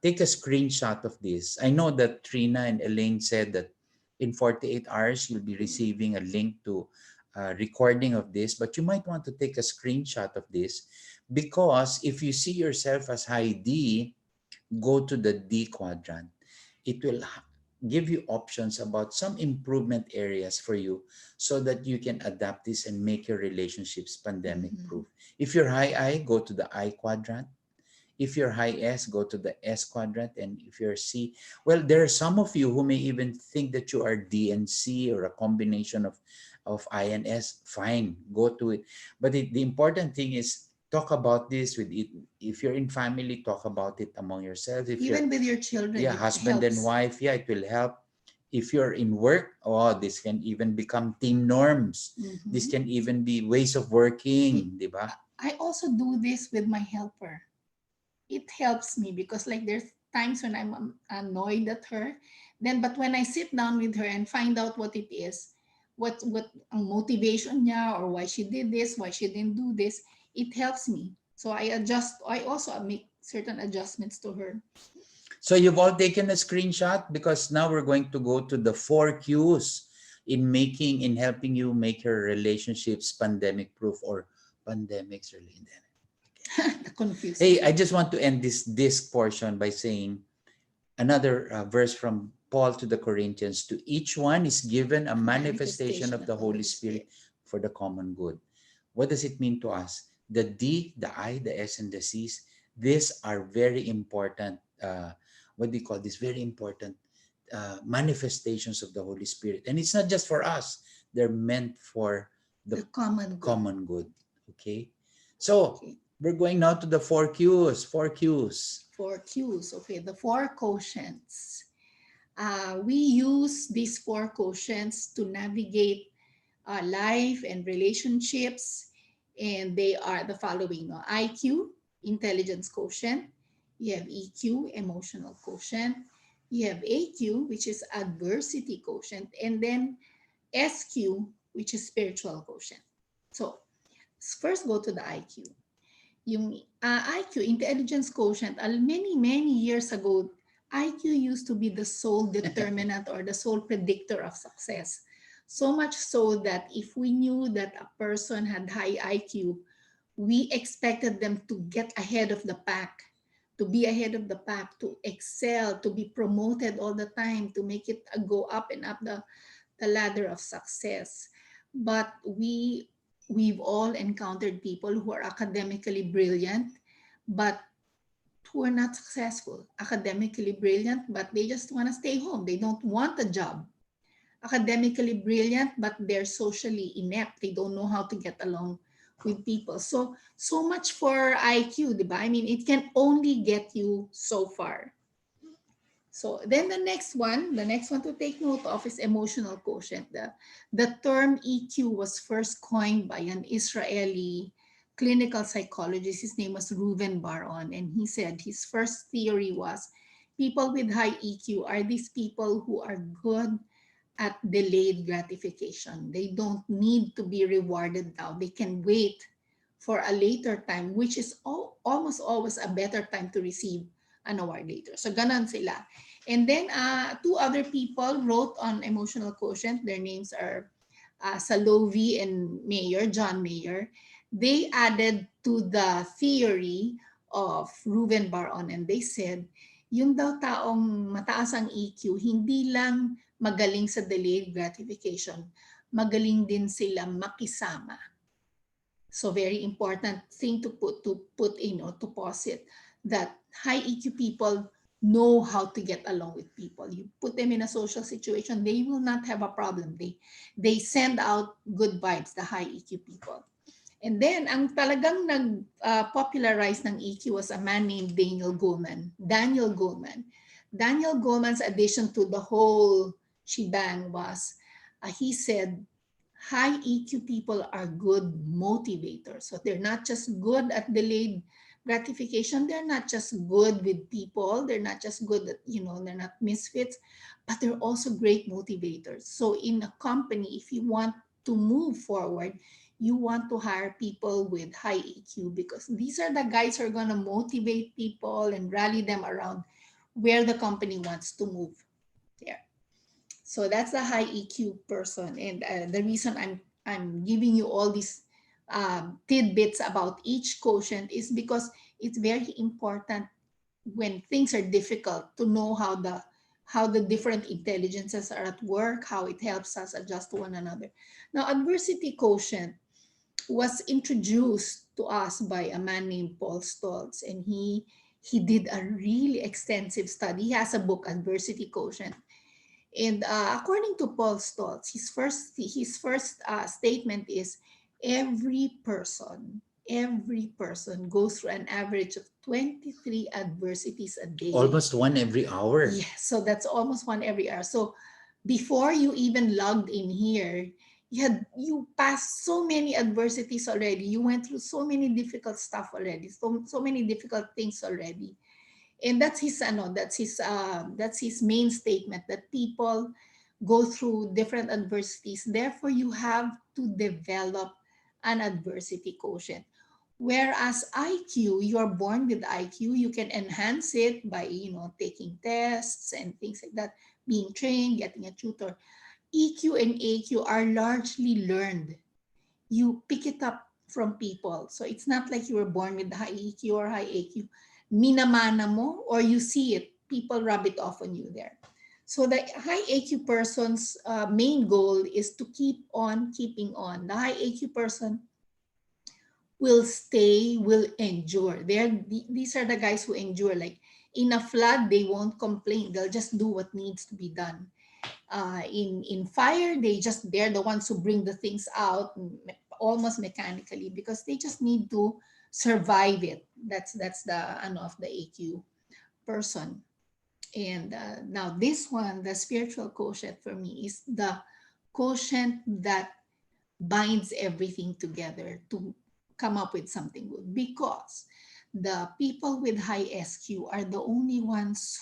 take a screenshot of this. I know that Trina and Elaine said that in 48 hours, you'll be receiving a link to recording of this, but you might want to take a screenshot of this because if you see yourself as high D, go to the D quadrant. It will give you options about some improvement areas for you so that you can adapt this and make your relationships pandemic Mm-hmm. proof. If you're high I, go to the I quadrant. If you're high S, go to the S quadrant. And if you're C, well, there are some of you who may even think that you are D and C or a combination of I and S. Fine, go to it. But the important thing is talk about this with it. If you're in family, talk about it among yourselves. If you're, Even with your children, yeah, it husband and helps. wife, yeah, it will help. If you're in work, oh, this can even become team norms. This Mm-hmm. can even be ways of It, working, di ba? I also do this with my helper. It helps me because like there's times when I'm annoyed at her. Then but when I sit down with her and find out what it is, what ang motivation niya or why she did this, why she didn't do this, it helps me. So I also make certain adjustments to her. So you've all taken a screenshot because now we're going to go to the 4 Qs in helping you make your relationships pandemic proof or pandemics really. The confuses Hey, I me. just want to end this portion by saying another verse from Paul to the Corinthians. To each one is given a A manifestation manifestation of of the the Holy Holy Spirit Spirit. for the common good. What does it mean to us? The D, the I, the S, and the C's, these are very important, what do you call this? Very important manifestations of the Holy Spirit. And it's not just for us. They're meant for the The common good. common good. Okay? So, Okay. we're going now to the 4 Qs. 4 Qs. Four Qs. Okay, the four quotients. We use these four quotients to navigate life and relationships, and they are the following: no? IQ, intelligence quotient. You have EQ, emotional quotient. You have AQ, which is adversity quotient, and then SQ, which is spiritual quotient. So first, go to the IQ. Yung IQ, intelligence quotient, many years ago, IQ used to be the sole determinant or the sole predictor of success. So much so that if we knew that a person had high IQ, we expected them to get ahead of the pack, to be ahead of the pack, to excel, to be promoted all the time, to make it go up and up the ladder of success. But we've all encountered people who are academically brilliant, but who are not successful. Academically brilliant, but they just want to stay home. They don't want a job. Academically brilliant, but they're socially inept. They don't know how to get along with people. So much for IQ, diba? I mean, it can only get you so far. So then the next one to take note of is emotional quotient. The term EQ was first coined by an Israeli clinical psychologist. His name was Reuven Bar-On, and he said his first theory was people with high EQ are these people who are good at delayed gratification. They don't need to be rewarded now. They can wait for a later time, which is almost always a better time to receive an award later. So ganon sila. And then two other people wrote on emotional quotient. Their names are Salovey and Mayer, John Mayer. They added to the theory of Reuven Bar-On, and they said, yung daw taong mataas ang EQ, hindi lang magaling sa delayed gratification, magaling din sila makisama. So very important thing to put in or to posit that high EQ people know how to get along with people. You put them in a social situation, they will not have a problem. They send out good vibes, the high EQ people. And then ang talagang nag-popularize ng EQ was a man named Daniel Goleman. Daniel Goleman's addition to the whole shebang was, he said, high EQ people are good motivators. So they're not just good at delayed gratification. They're not just good with people. They're not just good at, they're not misfits, but they're also great motivators. So in a company, if you want to move forward, you want to hire people with high EQ because these are the guys who are going to motivate people and rally them around where the company wants to move. There. So that's the high EQ person, and the reason I'm giving you all these tidbits about each quotient is because it's very important when things are difficult to know how the different intelligences are at work, how it helps us adjust to one another. Now, adversity quotient was introduced to us by a man named Paul Stoltz, and he did a really extensive study. He has a book, Adversity Quotient. And according to Paul Stoltz, his first statement is every person goes through an average of 23 adversities a day. Almost one every hour. Yeah, so that's almost one every hour. So before you even logged in here, you passed so many adversities already. You went through so many difficult stuff already, so many difficult things already. And that's his main statement, that people go through different adversities, therefore you have to develop an adversity quotient. Whereas IQ, you are born with IQ, you can enhance it by taking tests and things like that, being trained, getting a tutor. EQ and AQ are largely learned. You pick it up from people. So it's not like you were born with high EQ or high AQ. Minamana mo, or you see it, people rub it off on you there. So the high AQ person's main goal is to keep on keeping on. The high AQ person will stay, will endure. These are the guys who endure. Like in a flood, they won't complain. They'll just do what needs to be done. In fire, they're the ones who bring the things out almost mechanically because they just need to survive it. That's the of the AQ person. And now this one, the spiritual quotient for me is the quotient that binds everything together to come up with something good, because the people with high SQ are the only ones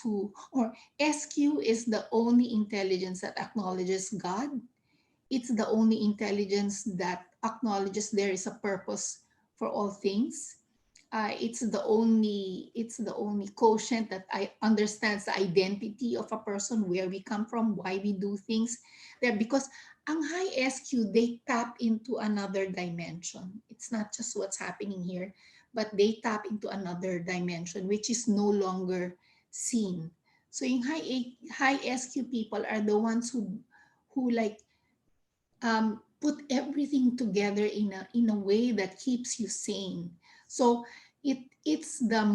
or SQ is the only intelligence that acknowledges God. It's the only intelligence that acknowledges there is a purpose for all things. it's the only quotient that I understands the identity of a person, where we come from, why we do things there. Because ang high SQ, they tap into another dimension. It's not just what's happening here, but they tap into another dimension which is no longer seen. So yung high SQ people are the ones who like put everything together in a way that keeps you sane. So it's the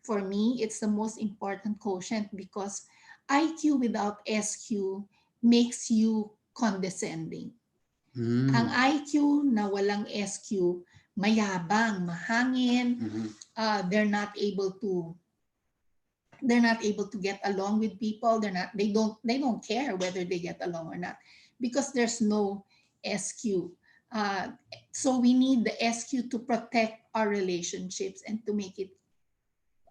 for me, it's the most important quotient, because IQ without SQ makes you condescending. Ang Mm. IQ na walang SQ, mayabang, mahangin, Mhm. they're not able to get along with people. They don't care whether they get along or not, because there's no SQ. So we need the SQ to protect our relationships and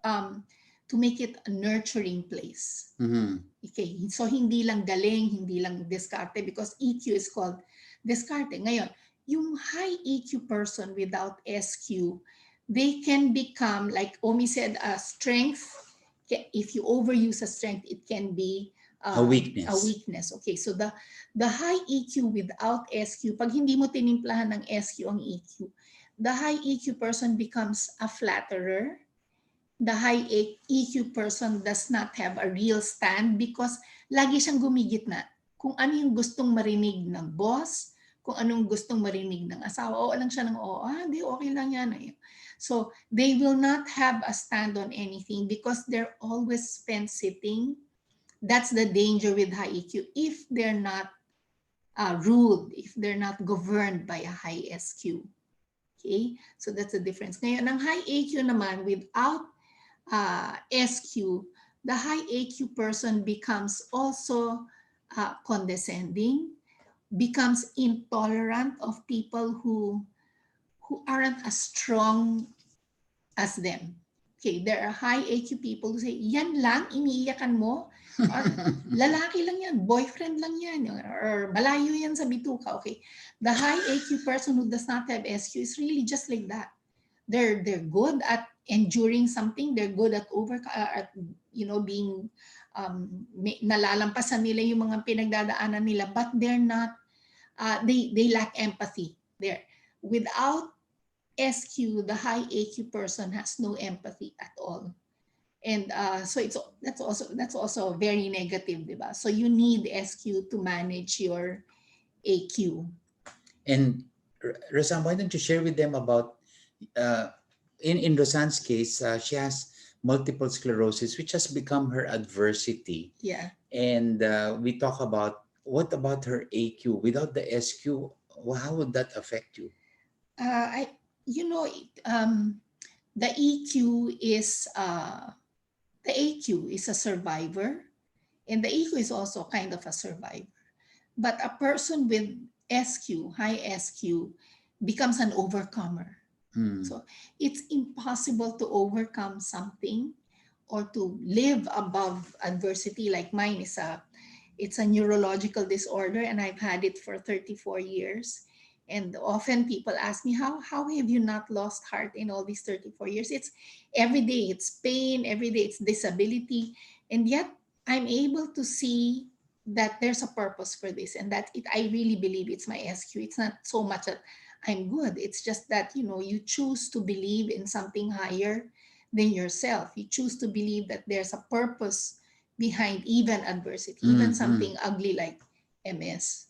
um to make it a nurturing place. Mhm. Okay, so hindi lang galing, hindi lang diskarte, because EQ is called diskarte. Ngayon, yung high EQ person without SQ, they can become, like Omi said, a strength. If you overuse a strength, it can be A a weakness. weakness. Okay, so the high EQ without SQ, pag hindi mo tinimplahan ng SQ ang EQ, the high EQ person becomes a flatterer. The high EQ person does not have a real stand, because lagi siyang gumigitna. Kung ano yung gustong marinig ng boss, kung anong gustong marinig ng asawa, oo lang siya ng oo, di okay lang yan. So they will not have a stand on anything, because they're always spent sitting. That's the danger with high EQ. If they're not ruled, if they're not governed by a high SQ. Okay? So that's the difference. Ngayon, ang high EQ naman without SQ, the high AQ person becomes also condescending, becomes intolerant of people who aren't as strong as them. Okay, there are high AQ people who say, yan lang, iniiyakan mo? Or lalaki lang yan, boyfriend lang yan, or malayo yan sa bituka. Okay, the high AQ person who does not have SQ is really just like that. They're good at enduring something. They're good at being nalalampasan nila yung mga pinagdadaanan nila, but they're not. They lack empathy. There, without SQ, the high AQ person has no empathy at all, and so that's also very negative, diba? So you need SQ to manage your AQ. And Rosanne, why don't you share with them about uh, in Rosanne's case, she has multiple sclerosis, which has become her adversity. Yeah. And we talk about what about her AQ? Without the SQ, how would that affect you? I the EQ is the AQ is a survivor, and the EQ is also kind of a survivor. But a person with SQ, high SQ, becomes an overcomer. Hmm. So it's impossible to overcome something or to live above adversity. Like mine is it's a neurological disorder, and I've had it for 34 years. And often people ask me, how have you not lost heart in all these 34 years? It's every day, it's pain, every day it's disability. And yet I'm able to see that there's a purpose for this, and that I really believe it's my SQ. It's not so much that I'm good. It's just that, you choose to believe in something higher than yourself. You choose to believe that there's a purpose behind even adversity, even Mm-hmm. something ugly like MS.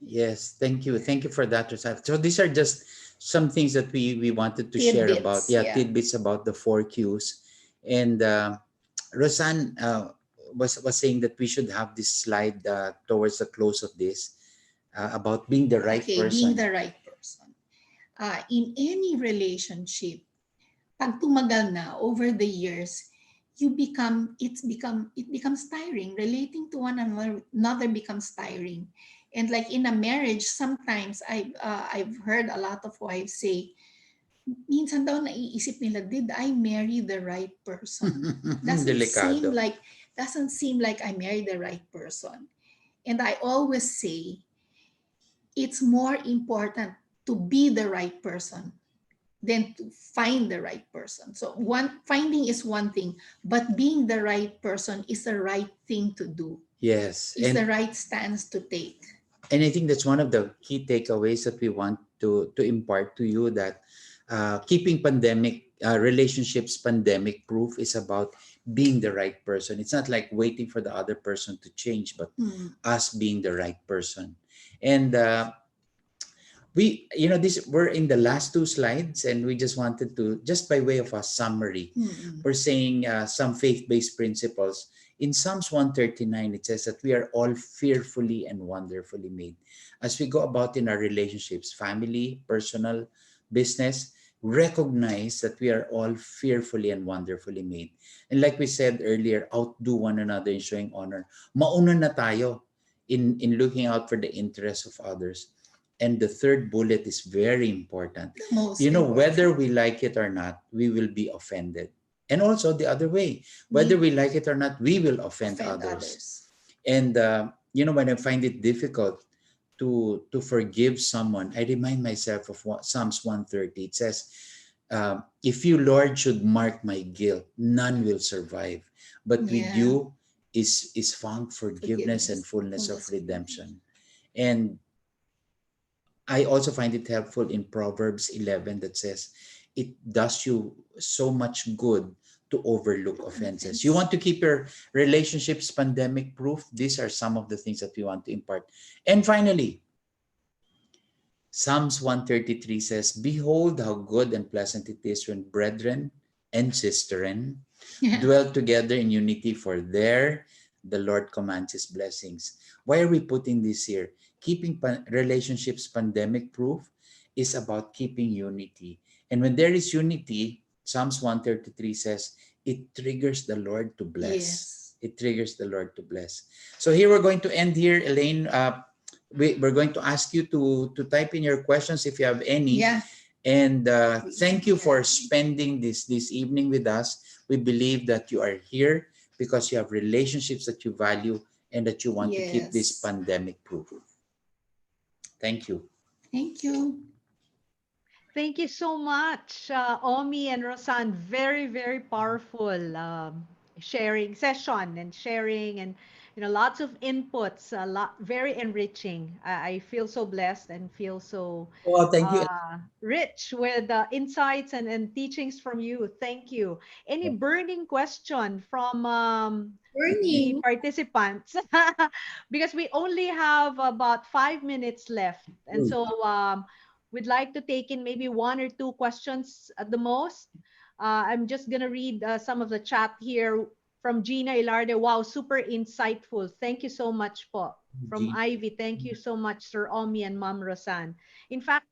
Yes, thank you. Thank you for that, Rosanne. So these are just some things that we wanted to share about. Tidbits, Yeah, yeah. tidbits about the four Qs. And Rosanne was saying that we should have this slide towards the close of this about being the right Okay, being person. the right person. In any relationship, pag tumagal na over the years, it becomes tiring. Relating to one another becomes tiring. And like in a marriage, sometimes I've heard a lot of wives say, minsan daw naiisip nila, did I marry the right person? Doesn't seem Delikado. like I married the right person. And I always say, it's more important to be the right person than to find the right person. So one finding is one thing, but being the right person is the right thing to do. Yes. Is the right stance to take. And I think that's one of the key takeaways that we want to impart to you, that keeping pandemic relationships pandemic proof is about being the right person. It's not like waiting for the other person to change, but Mm. us being the right person. And we, this, we're in the last two slides, and we just wanted to, just by way of a summary, Mm-mm. we're saying some faith-based principles. In Psalms 139, it says that we are all fearfully and wonderfully made. As we go about in our relationships, family, personal, business, recognize that we are all fearfully and wonderfully made. And like we said earlier, outdo one another in showing honor. Mauna na tayo in looking out for the interests of others. And the third bullet is very important. The most important. Whether we like it or not, we will be offended. And also the other way, whether We we like it or not, we will offend offend others. others. And when I find it difficult to forgive someone, I remind myself of what Psalms 130. It says, "If you, Lord, should mark my guilt, none will survive. But with Yeah. you is found forgiveness and Forgiveness. fullness of Fullness of redemption. redemption." And I also find it helpful in Proverbs 11 that says, "It does you so much good to overlook offenses." You Offense. want to keep your relationships pandemic proof? These are some of the things that we want to impart. And finally, Psalms 133 says, "Behold how good and pleasant it is when brethren and sisterin Yeah. dwell together in unity, for there the Lord commands his blessings." Why are we putting this here? Keeping relationships pandemic proof is about keeping unity. And when there is unity, Psalms 133 says, it triggers the Lord to bless. Yes. It triggers the Lord to bless. So here we're going to end here, Elaine. We're going to ask you to type in your questions if you have any. Yeah. And thank you for Yeah. spending this evening with us. We believe that you are here because you have relationships that you value and that you want to keep this Yes. pandemic proof. Thank you. Thank you. Thank you so much, Omi and Rosanne. Very, very powerful sharing session and sharing, and lots of inputs. A lot, very enriching. I feel so blessed and feel so Oh, thank you. rich with insights and teachings from you. Thank you. Any burning question from the Burning. participants? Because we only have about 5 minutes left, and so we'd like to take in maybe one or two questions at the most. I'm just gonna read some of the chat here from Gina Ilarde. Wow, super insightful. Thank you so much po. From Gene. Ivy, thank you so much, Sir Omi and Ma'am Rosanne. In fact,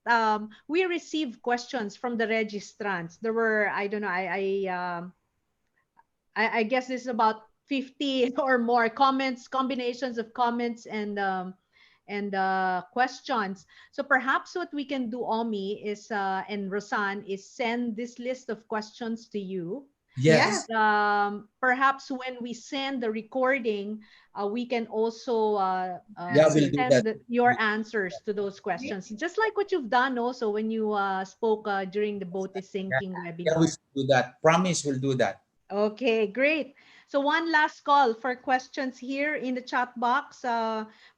we received questions from the registrants. There were, I don't know, I guess this is about 50 or more comments, combinations of comments and questions. So perhaps what we can do, Omi, is and Rosanne, is send this list of questions to you. Yeah. Yes. And perhaps when we send the recording, we can also Yeah, we'll do that. send your answers to those questions, just like what you've done also when you spoke during the Boat is Yeah, Sinking yeah, we webinar. should do that. Promise we'll do that. Okay, great. So one last call for questions here in the chat box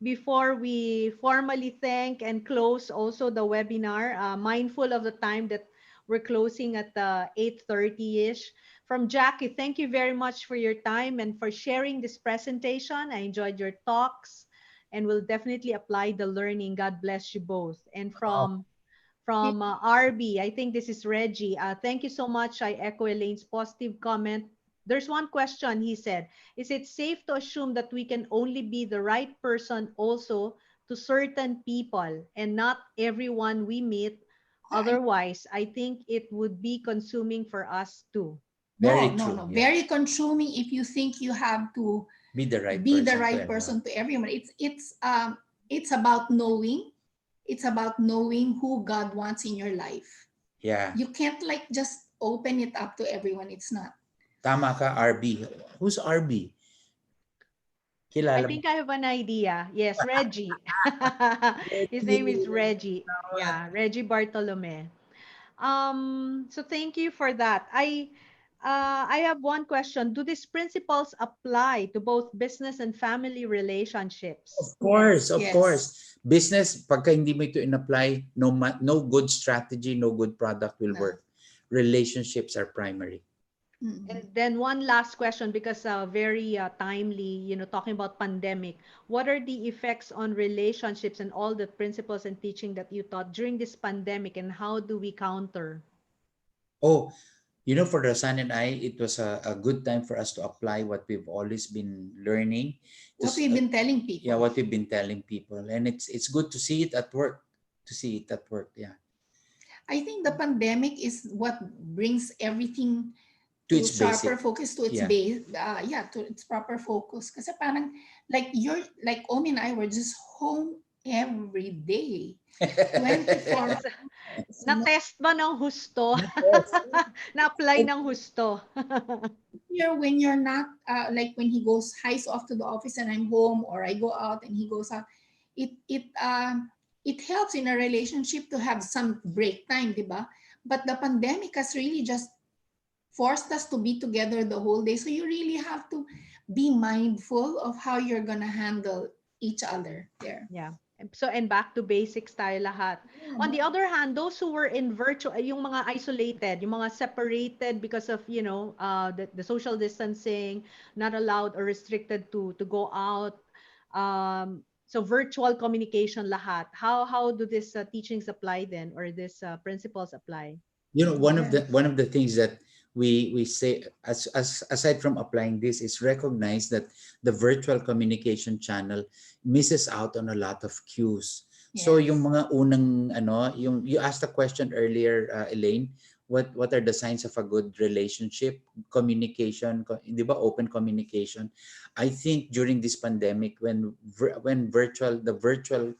before we formally thank and close also the webinar, mindful of the time that we're closing at 8:30-ish. From Jackie, thank you very much for your time and for sharing this presentation. I enjoyed your talks and will definitely apply the learning. God bless you both. And Oh, from RB. I think this is Reggie. Thank you so much. I echo Elaine's positive comment. There's one question he said. Is it safe to assume that we can only be the right person also to certain people and not everyone we meet? I, Otherwise, I think it would be consuming for us too. very no, no, true. no. Yeah. Very consuming if you think you have to Be the right be the person to right everyone. person to everyone. It's about knowing. It's about knowing who God wants in your life. Yeah. You can't like just open it up to everyone. It's not. Tama ka, RB. Who's RB? I Kilala mo? think I have an idea. Yes, Reggie. His name is Reggie. Reggie. Yeah, Reggie Bartolome. So thank you for that. I have one question. Do these principles apply to both business and family relationships? Of course. Yes. Business, pagka hindi mo ito in-apply, no good strategy, no good product will No. work. Relationships are primary. Mm. And then one last question, because very timely, talking about pandemic. What are the effects on relationships and all the principles and teaching that you taught during this pandemic, and how do we counter? Oh, for Rosanne and I, it was a good time for us to apply what we've always been learning. What we've been telling Yeah, people. what we've been telling people, and it's good to see it at work. To see it at work, yeah, I think the pandemic is what brings everything to to its sharper basic. focus, to its Yeah, base, yeah, to its proper focus. Kasi parang, like Omi and I were just home every day, 24 Yes. hours, Na-test ba ng husto? yes. Na-apply ng husto? When you're not, like when he goes highs off to the office and I'm home, or I go out and he goes out, it helps in a relationship to have some break time, diba? But the pandemic has really just forced us to be together the whole day. So you really have to be mindful of how you're gonna handle each other there. Yeah. So, and back to basics tayo lahat. Yeah, On the other hand, those who were in virtual, yung mga isolated, yung mga separated because of, the social distancing, not allowed or restricted to go out. So virtual communication lahat. How do these teachings apply then, or these principles apply? One yes. of the things that we say, as aside from applying this, is recognize that the virtual communication channel misses out on a lot of cues. So yung Yes. mga unang yung you asked a question earlier, Elaine, what are the signs of a good relationship? Communication, 'di ba, open communication. I think during this pandemic, when the virtual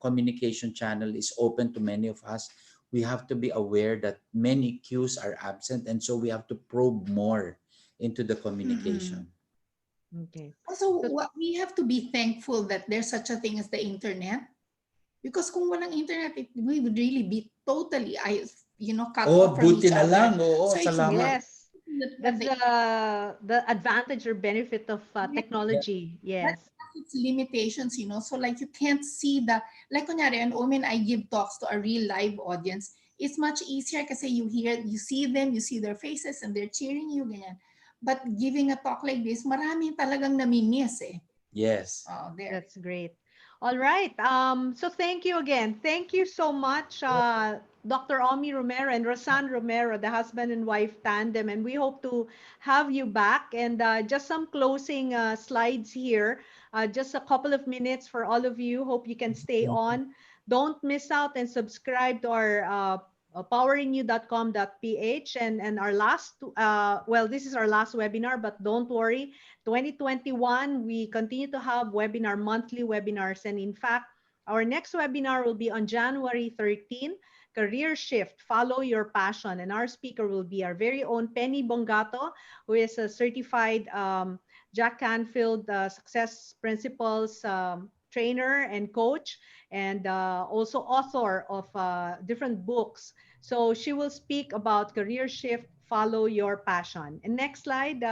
communication channel is open to many of us, we have to be aware that many cues are absent, and so we have to probe more into the Mm-mm. communication. Okay. Also, So what we have to be thankful that there's such a thing as the internet, because kung walang internet, we would really be totally, cut Oh, off from buti each na lang. other. Oo, So it's salamat. good yes, that we have that's the advantage or benefit of the Yeah. technology. but Yes. it has its limitations. So like you can't see like kunyari, and Omen, I give talks to a real live audience. It's much easier kasi you see them, you see their faces and they're cheering you, ganyan. But giving a talk like this, marami talagang namimiss eh. Yes. Oh, there. That's great. All right. So thank you again. Thank you so much, Dr. Omi Romero and Rosanne Romero, the husband and wife tandem. And we hope to have you back. And just some closing slides here. Just a couple of minutes for all of you. Hope you can stay on. Don't miss out and subscribe to our powerinU.com.ph, and our last well, this is our last webinar, but don't worry, 2021 we continue to have monthly webinars, and in fact our next webinar will be on January 13, career shift, follow your passion, and our speaker will be our very own Penny Bongato, who is a certified Jack Canfield success principles trainer and coach, and also author of different books. So she will speak about career shift, follow your passion. And next slide.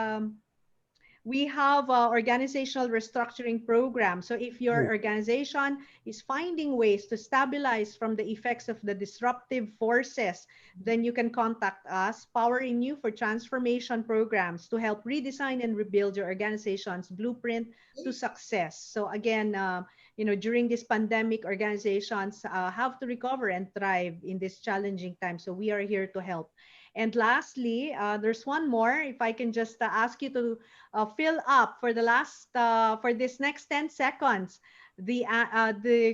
We have organizational restructuring program. So if your organization is finding ways to stabilize from the effects of the disruptive forces, then you can contact us, POWERinU, for transformation programs to help redesign and rebuild your organization's blueprint to success. So again, during this pandemic, organizations have to recover and thrive in this challenging time. So we are here to help. And lastly, there's one more. If I can just ask you to fill up for for this next 10 seconds the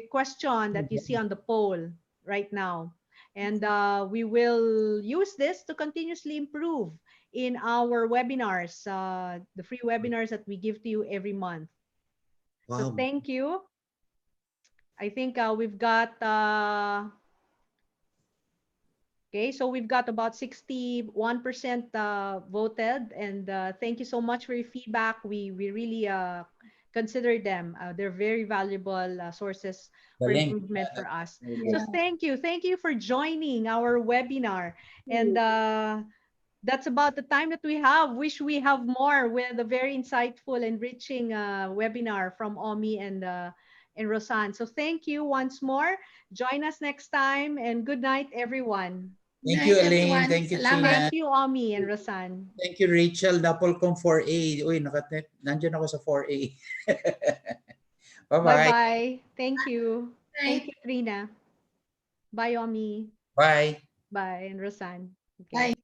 question that you see on the poll right now, and we will use this to continuously improve in our webinars, the free webinars that we give to you every month. So Wow. thank you. I think we've got okay, so we've got about 61% voted, and thank you so much for your feedback. We really consider them. They're very valuable sources The for link. improvement for us. Very So good. Yeah. thank you for joining our webinar. And that's about the time that we have. Wish we have more with a very insightful, enriching webinar from Omi and Rosanne. So thank you once more. Join us next time, and good night, everyone. Good Thank you, night, Elaine. everyone. Thank you, Salamat. Trina. Thank you, Omi and Rosanne. Thank you, Rachel. Napolcom 4A. Uy, nandiyan ako sa 4A. Bye Bye-bye. bye. Thank you. Thank Night. you, Trina. Bye, Omi. Bye. Bye, and Rosanne. Okay. Bye.